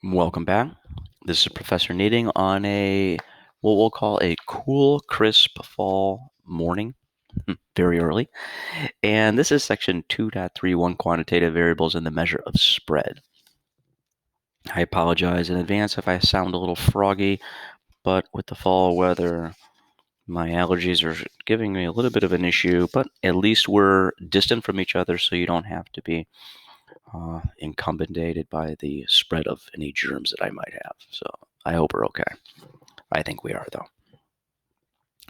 Welcome back. This is Professor Needing on what we'll call a cool, crisp fall morning, very early. And this is section 2.31, quantitative variables in the measure of spread. I apologize in advance if I sound a little froggy, but with the fall weather, my allergies are giving me a little bit of an issue, but at least we're distant from each other, so you don't have to be incumbentated by the spread of any germs that I might have. So I hope we're okay. I think we are, though.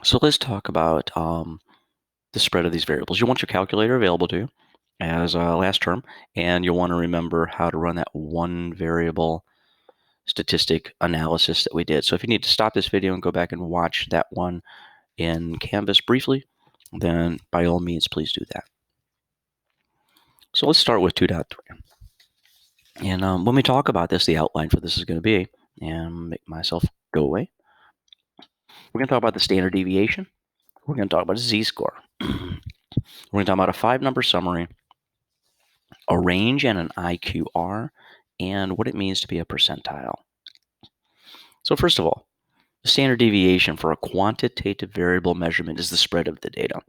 So let's talk about the spread of these variables. You want your calculator available to you as a last term, and you'll want to remember how to run that one variable statistic analysis that we did. So if you need to stop this video and go back and watch that one in Canvas briefly, then by all means, please do that. So let's start with 2.3. And when we talk about this, the outline for this is going to be, and make myself go away, we're going to talk about the standard deviation. We're going to talk about a z-score. We're going to talk about a 5-number summary, a range and an IQR, and what it means to be a percentile. So first of all, the standard deviation for a quantitative variable measurement is the spread of the data.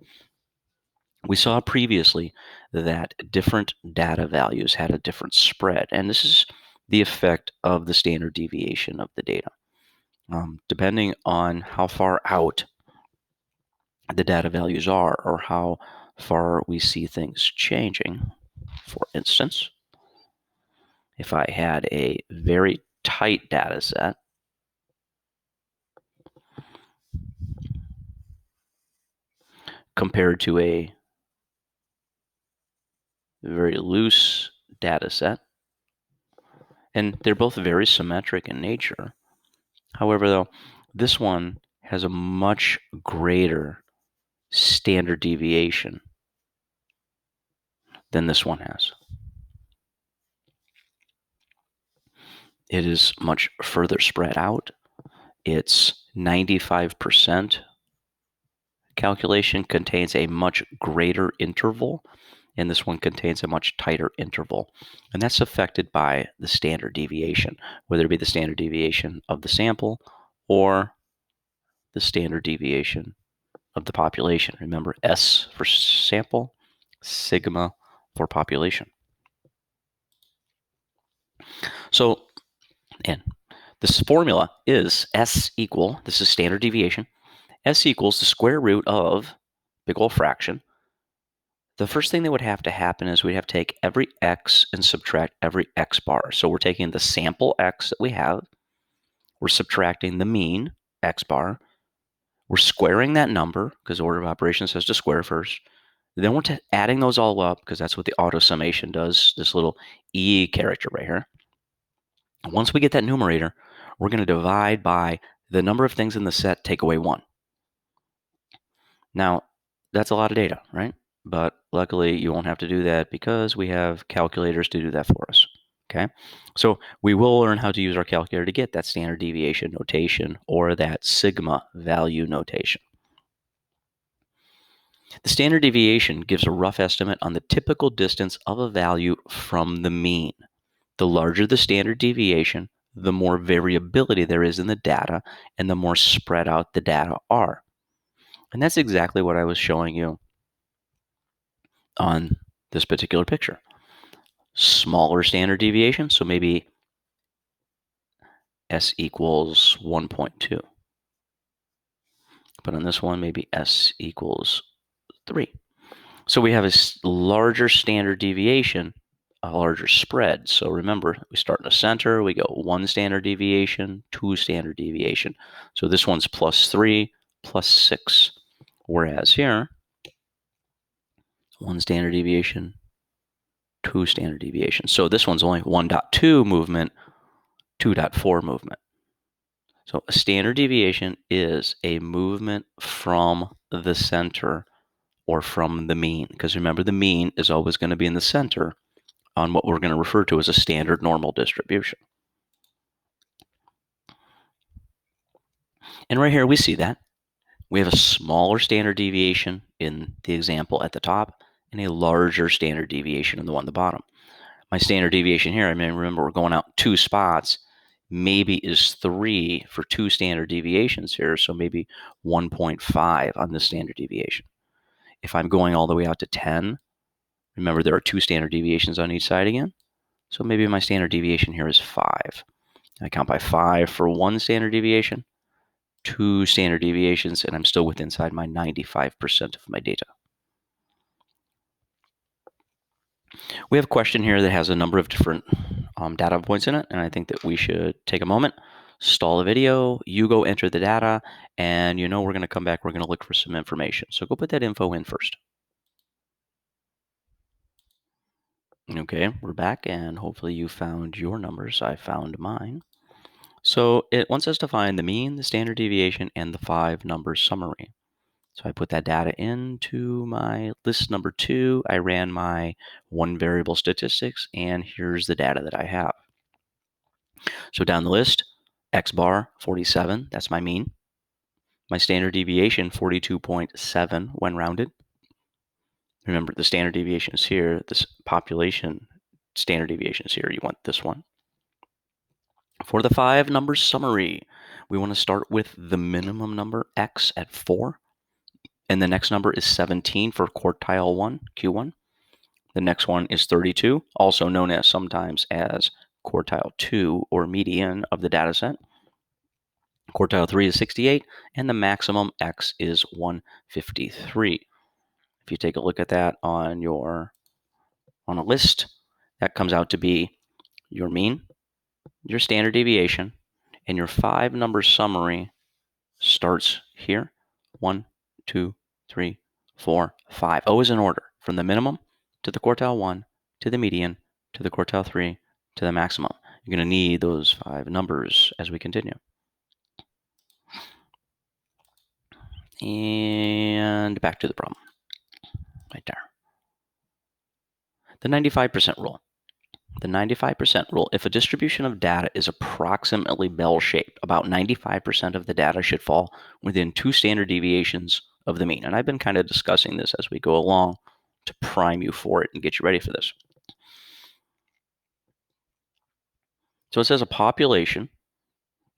We saw previously that different data values had a different spread, and this is the effect of the standard deviation of the data. Depending on how far out the data values are or how far we see things changing. For instance, if I had a very tight data set, compared to a very loose data set, and they're both very symmetric in nature. However, though, this one has a much greater standard deviation than this one has. It is much further spread out. Its 95% calculation contains a much greater interval, and this one contains a much tighter interval. And that's affected by the standard deviation, whether it be the standard deviation of the sample or the standard deviation of the population. Remember, S for sample, sigma for population. So, and this formula is S equal, this is standard deviation, S equals the square root of big old fraction. The first thing that would have to happen is we'd have to take every x and subtract every x bar. So we're taking the sample x that we have, we're subtracting the mean x bar, we're squaring that number because the order of operations says to square first. Then we're adding those all up because that's what the auto summation does, this little e character right here. Once we get that numerator, we're going to divide by the number of things in the set, take away 1. Now, that's a lot of data, right? But luckily, you won't have to do that because we have calculators to do that for us, okay? So we will learn how to use our calculator to get that standard deviation notation or that sigma value notation. The standard deviation gives a rough estimate on the typical distance of a value from the mean. The larger the standard deviation, the more variability there is in the data and the more spread out the data are. And that's exactly what I was showing you on this particular picture. Smaller standard deviation, so maybe S equals 1.2. But on this one, maybe S equals 3. So we have a larger standard deviation, a larger spread. So remember, we start in the center, we go 1 standard deviation, 2 standard deviation. So this one's +3, +6. Whereas here, 1 standard deviation, 2 standard deviation. So this one's only 1.2 movement, 2.4 movement. So a standard deviation is a movement from the center or from the mean, because remember, the mean is always going to be in the center on what we're going to refer to as a standard normal distribution. And right here we see that. We have a smaller standard deviation in the example at the top and a larger standard deviation in the one at the bottom. My standard deviation here, I mean, remember we're going out 2 spots. maybe is 3 for 2 standard deviations here, so maybe 1.5 on the standard deviation. If I'm going all the way out to 10, remember there are 2 standard deviations on each side again, so maybe my standard deviation here is 5. I count by 5 for 1 standard deviation, 2 standard deviations, and I'm still within inside my 95% of my data. We have a question here that has a number of different data points in it, and I think that we should take a moment, stall the video, you go enter the data, and we're going to come back, we're going to look for some information. So go put that info in first. Okay, we're back, and hopefully you found your numbers. I found mine. So it wants us to find the mean, the standard deviation, and the 5-number summary. So I put that data into my list number 2. I ran my 1 variable statistics, and here's the data that I have. So down the list, X bar 47, that's my mean. My standard deviation 42.7 when rounded. Remember, the standard deviation is here. This population standard deviation is here. You want this one. For the 5-number summary, we want to start with the minimum number, X, at 4. And the next number is 17 for quartile 1, Q1. The next one is 32, also known as sometimes as quartile 2 or median of the data set. Quartile 3 is 68, and the maximum X is 153. If you take a look at that on a list, that comes out to be your mean, your standard deviation, and your 5-number summary starts here. 1, 2, 3, 4, 5. Always in order, from the minimum to the quartile 1, to the median, to the quartile 3, to the maximum. You're going to need those 5 numbers as we continue. And back to the problem. Right there. The 95% rule. The 95% rule. If a distribution of data is approximately bell-shaped, about 95% of the data should fall within 2 standard deviations of the mean. And I've been kind of discussing this as we go along to prime you for it and get you ready for this. So it says a population,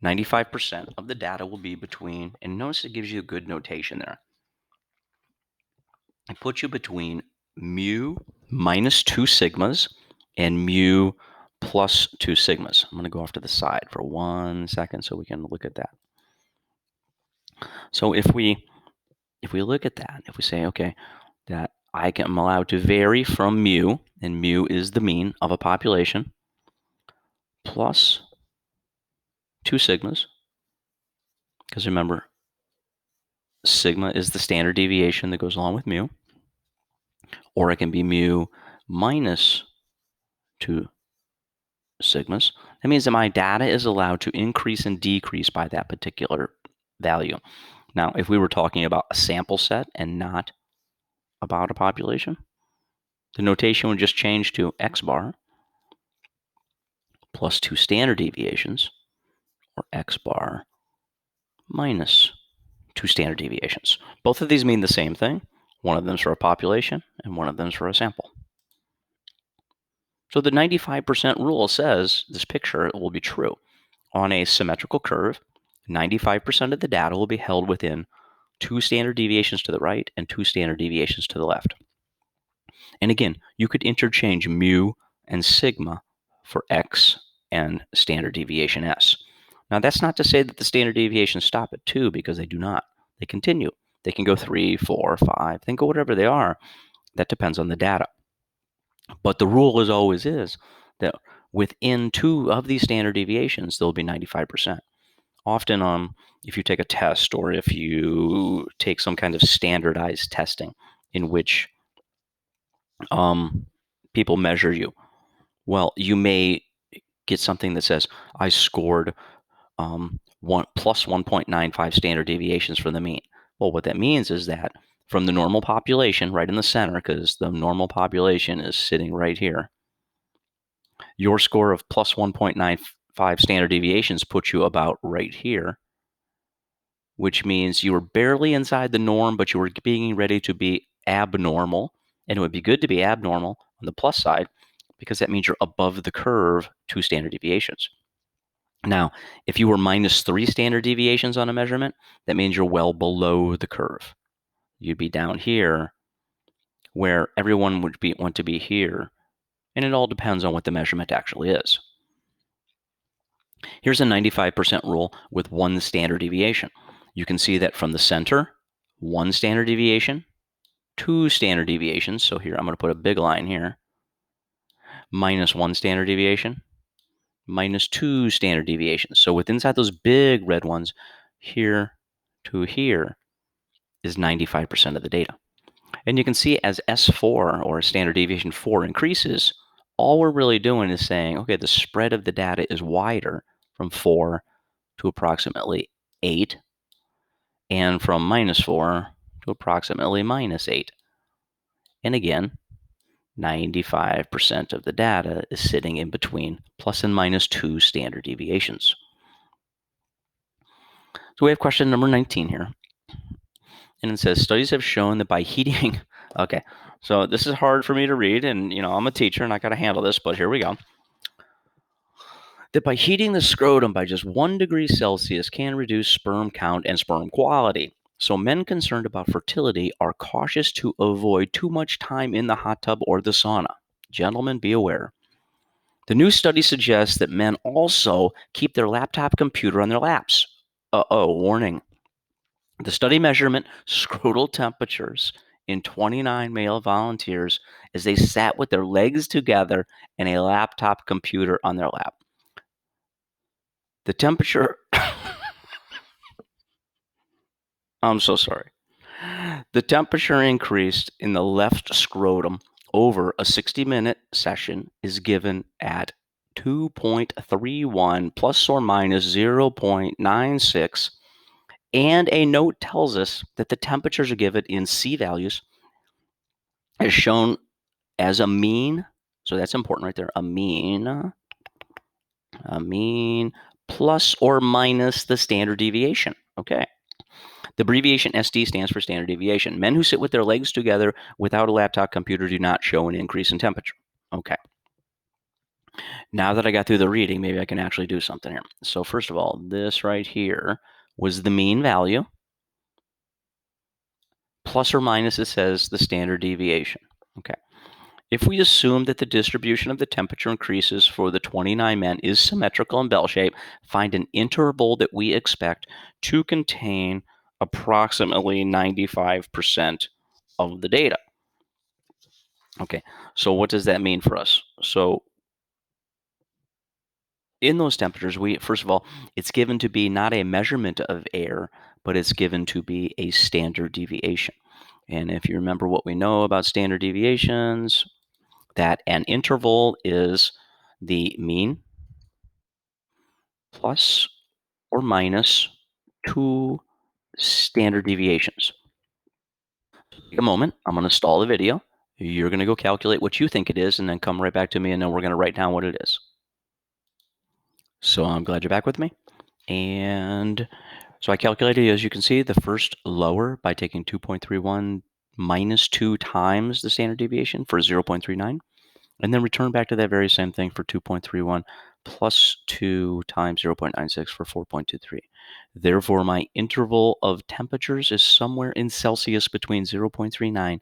95% of the data will be between, and notice it gives you a good notation there. It puts you between mu minus 2 sigmas and mu plus 2 sigmas. I'm going to go off to the side for 1 second so we can look at that. So if we look at that, if we say, okay, that I am allowed to vary from mu, and mu is the mean of a population, plus 2 sigmas, because remember, sigma is the standard deviation that goes along with mu, or it can be mu minus 2 sigmas. That means that my data is allowed to increase and decrease by that particular value. Now, if we were talking about a sample set and not about a population, the notation would just change to X bar plus 2 standard deviations, or X bar minus 2 standard deviations. Both of these mean the same thing. One of them is for a population, and one of them is for a sample. So the 95% rule says this picture will be true. On a symmetrical curve, 95% of the data will be held within 2 standard deviations to the right and 2 standard deviations to the left. And again, you could interchange mu and sigma for X and standard deviation S. Now, that's not to say that the standard deviations stop at 2, because they do not. They continue. They can go 3, 4, 5. They can go whatever they are. That depends on the data. But the rule is that within 2 of these standard deviations, there'll be 95%. Often, if you take a test or if you take some kind of standardized testing in which people measure you, well, you may get something that says, I scored plus 1.95 standard deviations from the mean. Well, what that means is that from the normal population, right in the center, because the normal population is sitting right here, your score of plus 1.95 standard deviations puts you about right here, which means you were barely inside the norm, but you were being ready to be abnormal. And it would be good to be abnormal on the plus side, because that means you're above the curve 2 standard deviations. Now, if you were -3 standard deviations on a measurement, that means you're well below the curve. You'd be down here where everyone would want to be here, and it all depends on what the measurement actually is. Here's a 95% rule with one standard deviation. You can see that from the center, one standard deviation, two standard deviations. So here, I'm going to put a big line here. -1 standard deviation, -2 standard deviations. So with inside those big red ones, here to here is 95% of the data. And you can see as S4 or standard deviation 4 increases, all we're really doing is saying, okay, the spread of the data is wider from 4 to approximately 8 and from -4 to approximately -8. And again, 95% of the data is sitting in between plus and -2 standard deviations. So we have question number 19 here. And it says, studies have shown that by heating, okay, so this is hard for me to read, and I'm a teacher and I got to handle this, but here we go. That by heating the scrotum by just 1 degree Celsius can reduce sperm count and sperm quality. So men concerned about fertility are cautious to avoid too much time in the hot tub or the sauna. Gentlemen, be aware. The new study suggests that men also keep their laptop computer on their laps. Warning. The study measurement scrotal temperatures in 29 male volunteers as they sat with their legs together and a laptop computer on their lap. The temperature, I'm so sorry. The temperature increased in the left scrotum over a 60-minute session is given at 2.31 plus or minus 0.96. And a note tells us that the temperatures are given in C values as shown as a mean. So that's important right there. A mean plus or minus the standard deviation. Okay. The abbreviation SD stands for standard deviation. Men who sit with their legs together without a laptop computer do not show an increase in temperature. Okay. Now that I got through the reading, maybe I can actually do something here. So first of all, this right here was the mean value. Plus or minus, it says the standard deviation. Okay. If we assume that the distribution of the temperature increases for the 29 men is symmetrical and bell-shaped, find an interval that we expect to contain approximately 95% of the data. Okay, so what does that mean for us? So in those temperatures, first of all, it's given to be not a measurement of air, but it's given to be a standard deviation. And if you remember what we know about standard deviations, that an interval is the mean plus or minus 2 standard deviations. Take a moment. I'm going to stall the video. You're going to go calculate what you think it is and then come right back to me, and then we're going to write down what it is. So I'm glad you're back with me. And so I calculated, as you can see, the first lower by taking 2.31 minus 2 times the standard deviation for 0.39. And then return back to that very same thing for 2.31 plus 2 times 0.96 for 4.23. Therefore, my interval of temperatures is somewhere in Celsius between 0.39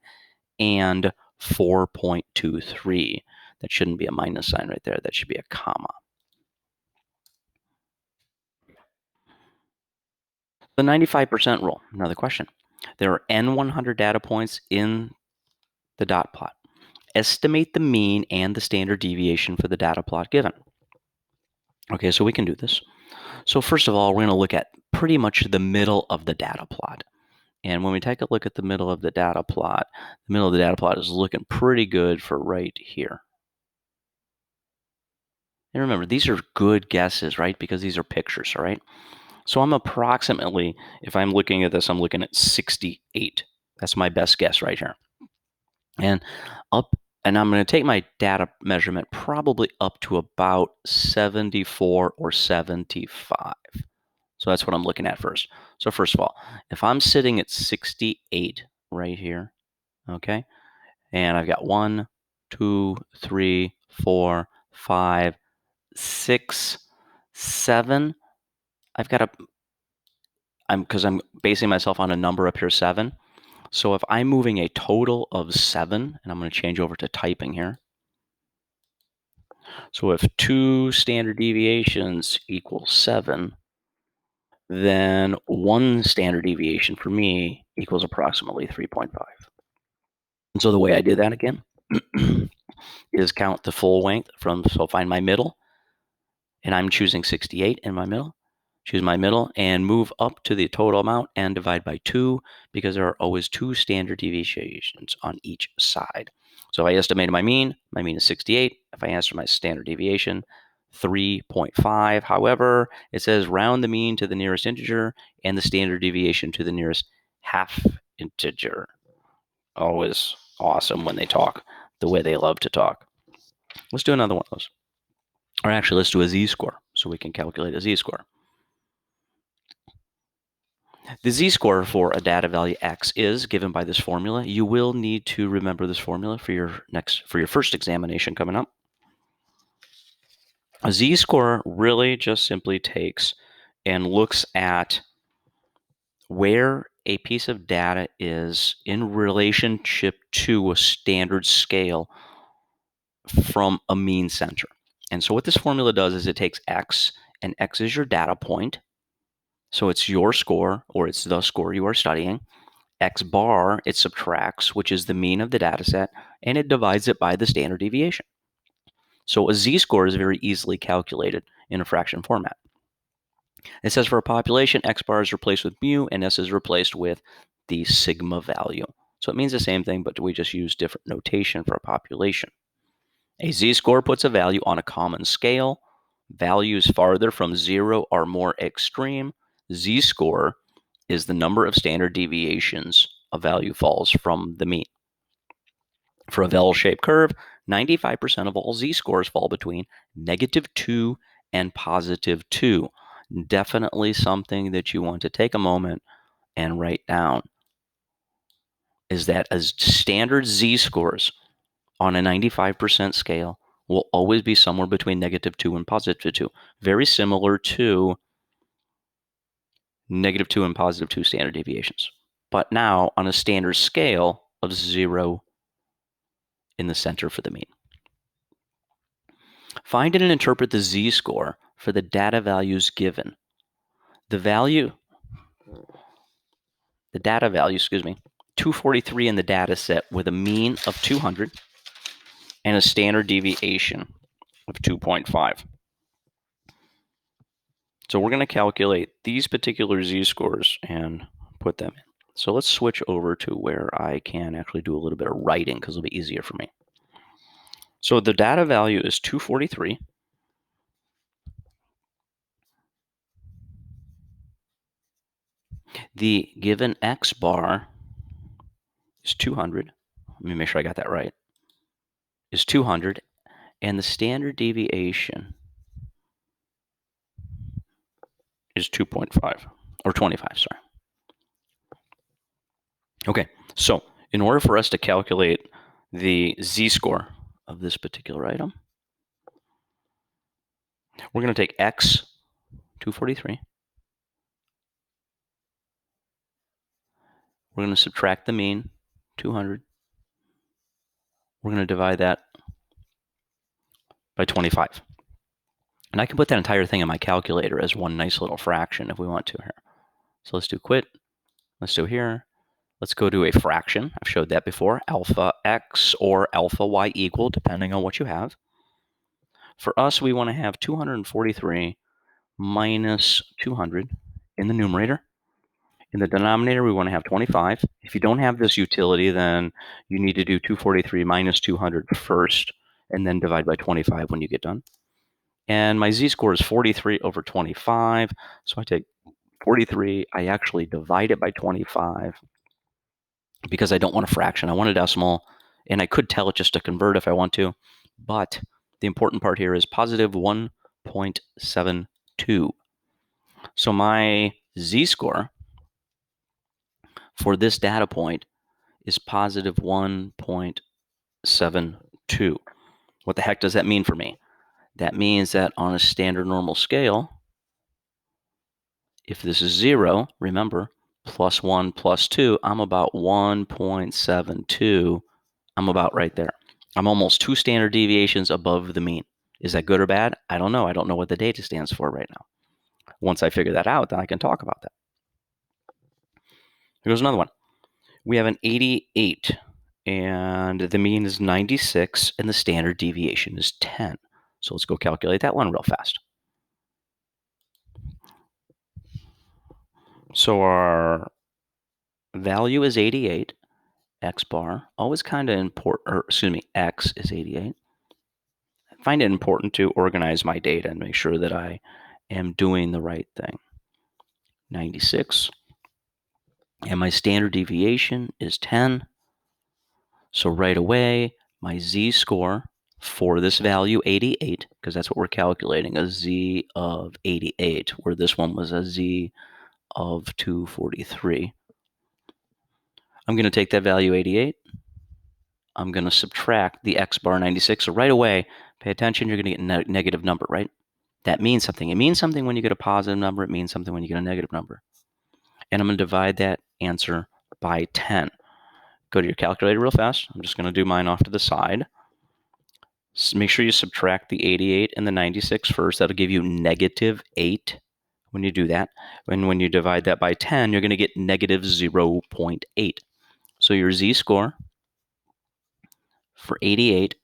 and 4.23. That shouldn't be a minus sign right there. That should be a comma. The 95% rule. Another question. There are N100 data points in the dot plot. Estimate the mean and the standard deviation for the data plot given. Okay, so we can do this. So first of all, we're going to look at pretty much the middle of the data plot. And when we take a look at the middle of the data plot, the middle of the data plot is looking pretty good for right here. And remember, these are good guesses, right? Because these are pictures, all right? So I'm approximately, if I'm looking at this, I'm looking at 68. That's my best guess right here. And I'm going to take my data measurement probably up to about 74 or 75. So that's what I'm looking at first. So first of all, if I'm sitting at 68 right here, okay, and I've got 1, 2, 3, 4, 5, 6, 7, because I'm basing myself on a number up here, 7. So if I'm moving a total of 7, and I'm going to change over to typing here. So if 2 standard deviations equals 7, then 1 standard deviation for me equals approximately 3.5. And so the way I do that again is count the full length so find my middle, and I'm choosing 68 in my middle. Choose my middle and move up to the total amount and divide by 2, because there are always 2 standard deviations on each side. So if I estimated my mean is 68. If I answer my standard deviation, 3.5. However, it says round the mean to the nearest integer and the standard deviation to the nearest half integer. Always awesome when they talk the way they love to talk. Let's do another one of those. Or actually, let's do a z-score so we can calculate a z-score. The z-score for a data value x is given by this formula. You will need to remember this formula for your first examination coming up. A z-score really just simply takes and looks at where a piece of data is in relationship to a standard scale from a mean center. And so what this formula does is it takes x, and x is your data point. So it's your score, or it's the score you are studying. X bar, it subtracts, which is the mean of the data set, and it divides it by the standard deviation. So a z-score is very easily calculated in a fraction format. It says for a population, x bar is replaced with mu, and s is replaced with the sigma value. So it means the same thing, but we just use different notation for a population. A z-score puts a value on a common scale. Values farther from 0 are more extreme. Z-score is the number of standard deviations a value falls from the mean. For a bell-shaped curve, 95% of all z-scores fall between -2 and +2. Definitely something that you want to take a moment and write down, is that as standard z-scores on a 95% scale will always be somewhere between -2 and +2. Very similar to -2 and +2 standard deviations. But now on a standard scale of 0 in the center for the mean. Find and interpret the z-score for the data values given. The data value, 243 in the data set with a mean of 200 and a standard deviation of 2.5. So we're going to calculate these particular z-scores and put them in. So let's switch over to where I can actually do a little bit of writing, because it'll be easier for me. So the data value is 243. The given x bar is 200. Let me make sure I got that right. Is 200, and the standard deviation is 2.5, or 25, sorry. Okay, so in order for us to calculate the z-score of this particular item, we're going to take x, 243. We're going to subtract the mean, 200. We're going to divide that by 25. And I can put that entire thing in my calculator as one nice little fraction if we want to here. So let's do quit. Let's do here. Let's go to a fraction. I've showed that before. Alpha x or alpha y equal, depending on what you have. For us, we want to have 243 minus 200 in the numerator. In the denominator, we want to have 25. If you don't have this utility, then you need to do 243 minus 200 first, and then divide by 25 when you get done. And my z-score is 43 over 25. So I take 43, I actually divide it by 25, because I don't want a fraction. I want a decimal, and I could tell it just to convert if I want to. But the important part here is positive 1.72. So my z-score for this data point is positive 1.72. What the heck does that mean for me? That means that on a standard normal scale, If this is 0, remember, plus 1 plus 2, I'm about 1.72. I'm about right there. I'm almost 2 standard deviations above the mean. Is that good or bad? I don't know. I don't know what the data stands for right now. Once I figure that out, then I can talk about that. Here's another one. We have an 88, and the mean is 96, and the standard deviation is 10. So let's go calculate that one real fast. So our value is 88, x bar, always kind of important, or excuse me, x is 88. I find it important to organize my data and make sure that I am doing the right thing. 96, and my standard deviation is 10. So right away, my z-score for this value, 88, because that's what we're calculating, a z of 88, where this one was a z of 243. I'm going to take that value, 88. I'm going to subtract the x bar, 96. So right away, pay attention, you're going to get a negative number, right? That means something. It means something when you get a positive number. It means something when you get a negative number. And I'm going to divide that answer by 10. Go to your calculator real fast. I'm just going to do mine off to the side. So make sure you subtract the 88 and the 96 first. That'll give you negative 8 when you do that. And when you divide that by 10, you're going to get negative 0.8. So your z-score for 88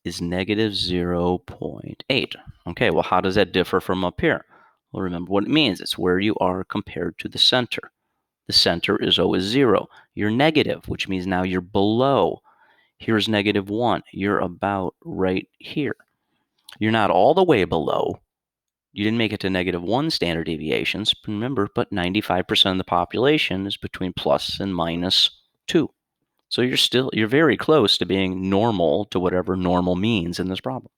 is negative 0.8. Okay, well, how does that differ from up here? Well, remember what it means. It's where you are compared to the center. The center is always 0. You're negative, which means now you're below. Here's negative 1. You're about right here. You're not all the way below. You didn't make it to negative 1 standard deviations, remember, but 95% of the population is between plus and minus 2. So you're very close to being normal to whatever normal means in this problem.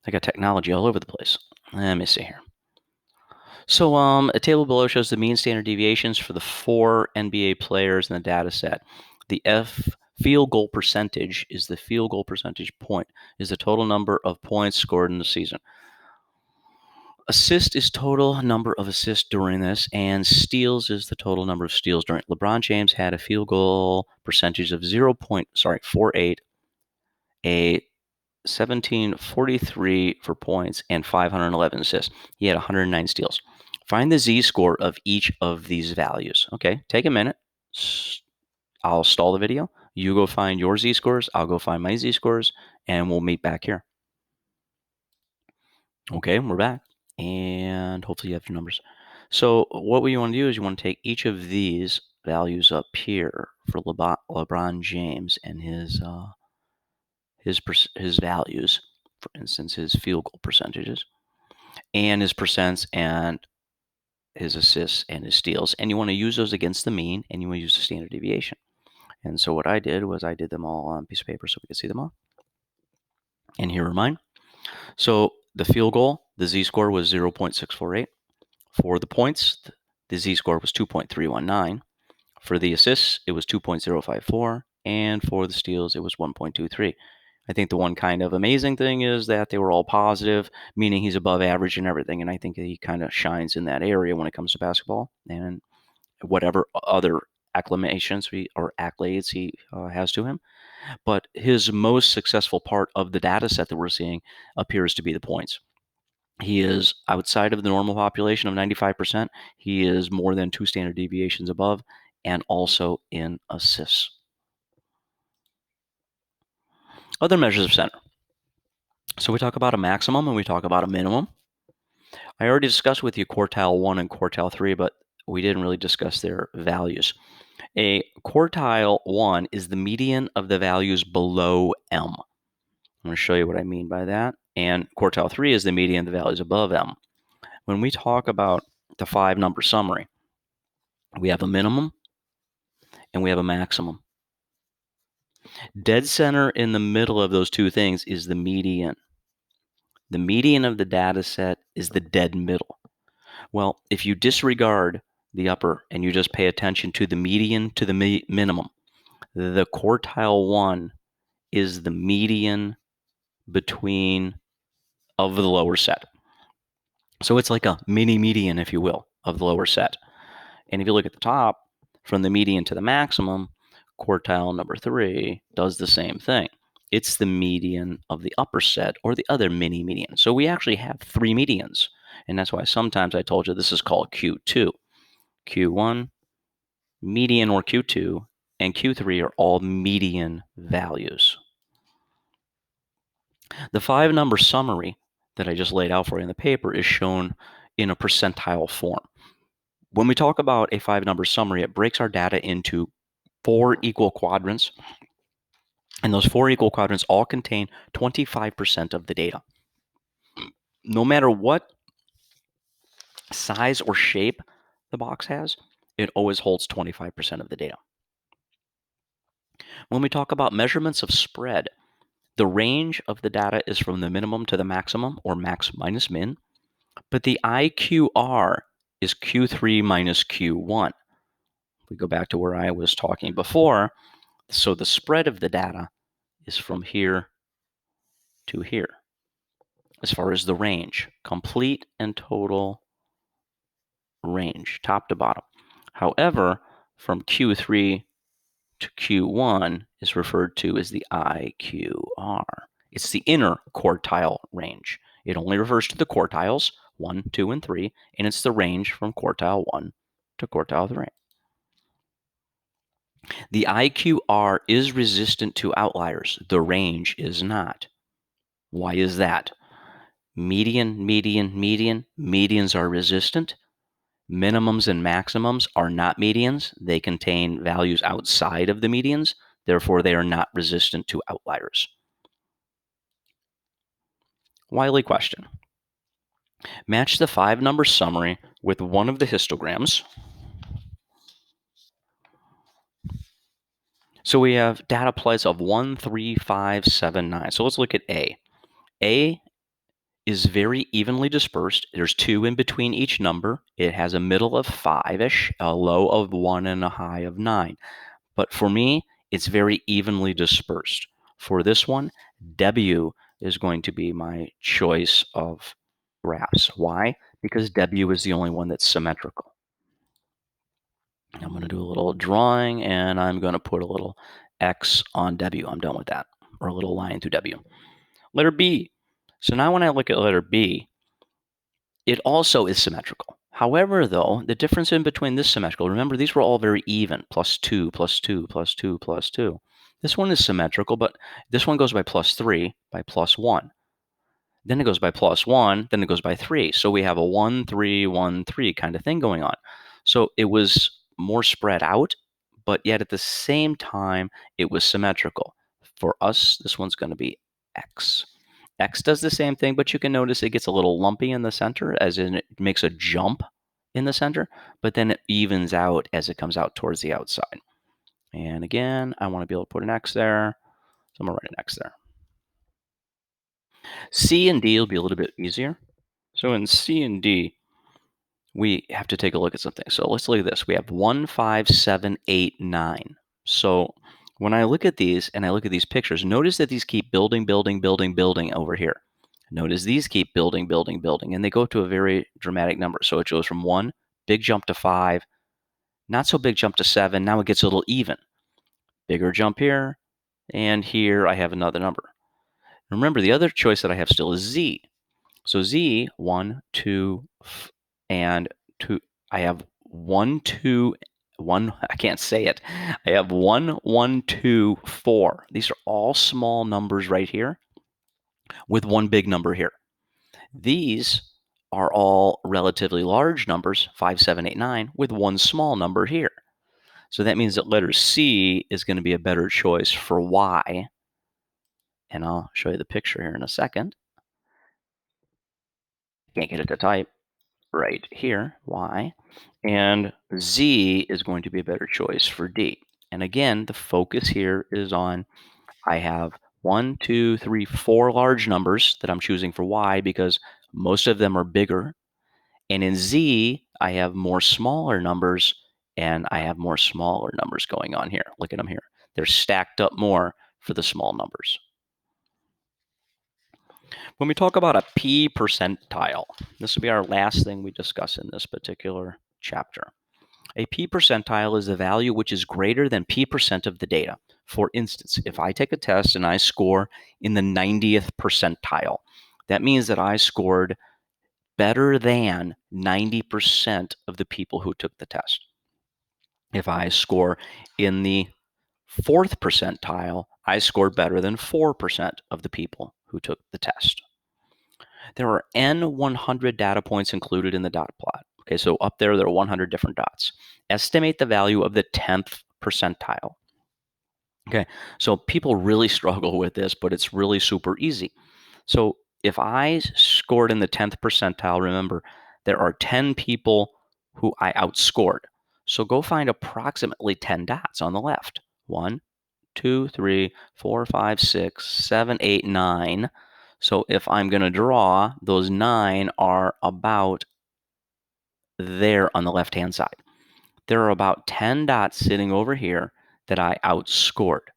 I got technology all over the place. Let me see here. So a table below shows the mean standard deviations for the 4 NBA players in the data set. The field goal percentage is the field goal percentage point, is the total number of points scored in the season. Assist is total number of assists during this, and steals is the total number of steals during. LeBron James had a field goal percentage of 0.48, a 1743 for points, and 511 assists. He had 109 steals. Find the z-score of each of these values. Okay, take a minute. I'll stall the video. You go find your z-scores. I'll go find my z-scores, and we'll meet back here. Okay, we're back, and hopefully you have your numbers. So what you want to do is you want to take each of these values up here for LeBron James and his values, for instance, his field goal percentages, and his percents, and his assists and his steals, and you want to use those against the mean, and you want to use the standard deviation. And so what I did was I did them all on a piece of paper so we could see them all. And here are mine. So the field goal, the z-score was 0.648. For the points, the z-score was 2.319. For the assists, it was 2.054. And for the steals, it was 1.23. I think the one kind of amazing thing is that they were all positive, meaning he's above average and everything. And I think that he kind of shines in that area when it comes to basketball. And whatever other acclamations or accolades he has to him. But his most successful part of the data set that we're seeing appears to be the points. He is outside of the normal population of 95%. He is more than 2 standard deviations above, and also in assists. Other measures of center. So we talk about a maximum and we talk about a minimum. I already discussed with you quartile 1 and quartile 3, but we didn't really discuss their values. A quartile 1 is the median of the values below M. I'm going to show you what I mean by that. And quartile 3 is the median of the values above M. When we talk about the 5-number summary, we have a minimum and we have a maximum. Dead center in the middle of those two things is the median. The median of the data set is the dead middle. Well, if you disregard the upper and you just pay attention to the median to the minimum, the quartile 1 is the median between of the lower set. So it's like a mini median, if you will, of the lower set. And if you look at the top, from the median to the maximum, quartile number 3 does the same thing. It's the median of the upper set or the other mini median. So we actually have 3 medians. And that's why sometimes I told you this is called Q2. Q1, median or Q2, and Q3 are all median values. The 5-number summary that I just laid out for you in the paper is shown in a percentile form. When we talk about a 5-number summary, it breaks our data into 4 equal quadrants, and those 4 equal quadrants all contain 25% of the data. No matter what size or shape the box has, it always holds 25% of the data. When we talk about measurements of spread, the range of the data is from the minimum to the maximum, or max minus min, but the IQR is Q3 minus Q1. We go back to where I was talking before. So the spread of the data is from here to here as far as the range, complete and total range, top to bottom. However, from Q3 to Q1 is referred to as the IQR. It's the inner quartile range. It only refers to the quartiles, 1, 2, and 3, and it's the range from quartile 1 to quartile 3. The IQR is resistant to outliers. The range is not. Why is that? Median, median, median. Medians are resistant. Minimums and maximums are not medians. They contain values outside of the medians. Therefore, they are not resistant to outliers. Wiley question. Match the 5-number summary with one of the histograms. So we have data points of 1, 3, 5, 7, 9. So let's look at A. A is very evenly dispersed. There's 2 in between each number. It has a middle of 5-ish, a low of 1, and a high of 9. But for me, it's very evenly dispersed. For this one, W is going to be my choice of graphs. Why? Because W is the only one that's symmetrical. I'm going to do a little drawing, and I'm going to put a little X on W. I'm done with that, or a little line through W. Letter B. So now when I look at letter B, it also is symmetrical. However, though, the difference in between this symmetrical, remember, these were all very even, +2, +2, +2, +2. This one is symmetrical, but this one goes by +3, by +1. Then it goes by +1, then it goes by 3. So we have a 1, 3, 1, 3 kind of thing going on. So it was more spread out, but yet at the same time, it was symmetrical. For us, this one's going to be X. X does the same thing, but you can notice it gets a little lumpy in the center, as in it makes a jump in the center, but then it evens out as it comes out towards the outside. And again, I want to be able to put an X there, so I'm going to write an X there. C and D will be a little bit easier. So in C and D, we have to take a look at something. So let's look at this. We have 1, 5, 7, 8, 9. So when I look at these and I look at these pictures, notice that these keep building, building, building, building over here. Notice these keep building, building, building, and they go to a very dramatic number. So it goes from 1, big jump to 5, not so big jump to 7. Now it gets a little even. Bigger jump here, and here I have another number. Remember, the other choice that I have still is Z. So Z, 1, 2, and 2. I have 1, 2, 1. I can't say it. I have 1, 1, 2, 4. These are all small numbers right here with one big number here. These are all relatively large numbers, 5, 7, 8, 9, with one small number here. So that means that letter C is going to be a better choice for Y. And I'll show you the picture here in a second. Can't get it to type. Right here, Y. And Z is going to be a better choice for D. And again, the focus here is on, I have 1, 2, 3, 4 large numbers that I'm choosing for Y because most of them are bigger. And in Z, I have more smaller numbers, and I have more smaller numbers going on here. Look at them here. They're stacked up more for the small numbers. When we talk about a p percentile, this will be our last thing we discuss in this particular chapter. A p percentile is a value which is greater than p% of the data. For instance, if I take a test and I score in the 90th percentile, that means that I scored better than 90% of the people who took the test. If I score in the 4th percentile, I scored better than 4% of the people who took the test. There are N 100 data points included in the dot plot. Okay, so up there are 100 different dots. Estimate the value of the 10th percentile. Okay, so people really struggle with this, but it's really super easy. So if I scored in the 10th percentile, remember, there are 10 people who I outscored. So go find approximately 10 dots on the left. 1, 2, 3, 4, 5, 6, 7, 8, 9. So if I'm going to draw, those 9 are about there on the left-hand side. There are about 10 dots sitting over here that I outscored.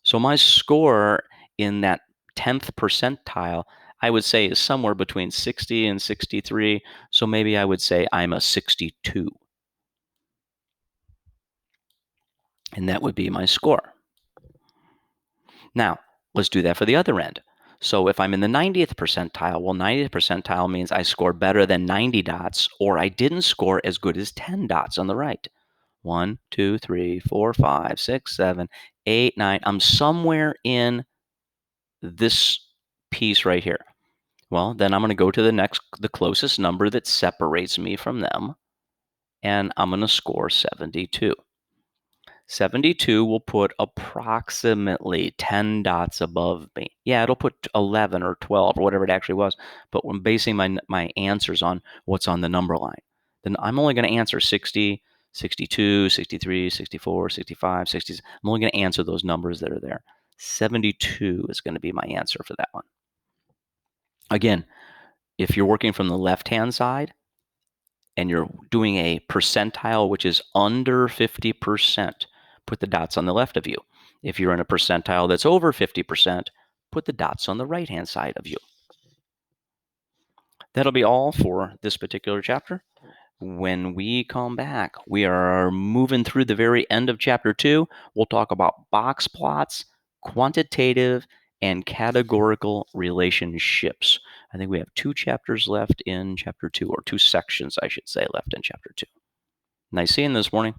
So my score in that 10th percentile, I would say, is somewhere between 60 and 63. So maybe I would say I'm a 62. And that would be my score. Now, let's do that for the other end. So if I'm in the 90th percentile, well, 90th percentile means I scored better than 90 dots, or I didn't score as good as 10 dots on the right. 1, 2, 3, 4, 5, 6, 7, 8, 9. I'm somewhere in this piece right here. Well, then I'm going to go to the closest number that separates me from them, and I'm going to score 72. 72 will put approximately 10 dots above me. Yeah, it'll put 11 or 12 or whatever it actually was, but when basing my answers on what's on the number line, then I'm only going to answer 60, 62, 63, 64, 65, 60. I'm only going to answer those numbers that are there. 72 is going to be my answer for that one. Again, if you're working from the left-hand side and you're doing a percentile which is under 50%, put the dots on the left of you. If you're in a percentile that's over 50%, put the dots on the right-hand side of you. That'll be all for this particular chapter. When we come back, we are moving through the very end of chapter 2. We'll talk about box plots, quantitative, and categorical relationships. I think we have 2 chapters left in chapter 2, or 2 sections, I should say, left in chapter 2. Nice seeing you this morning.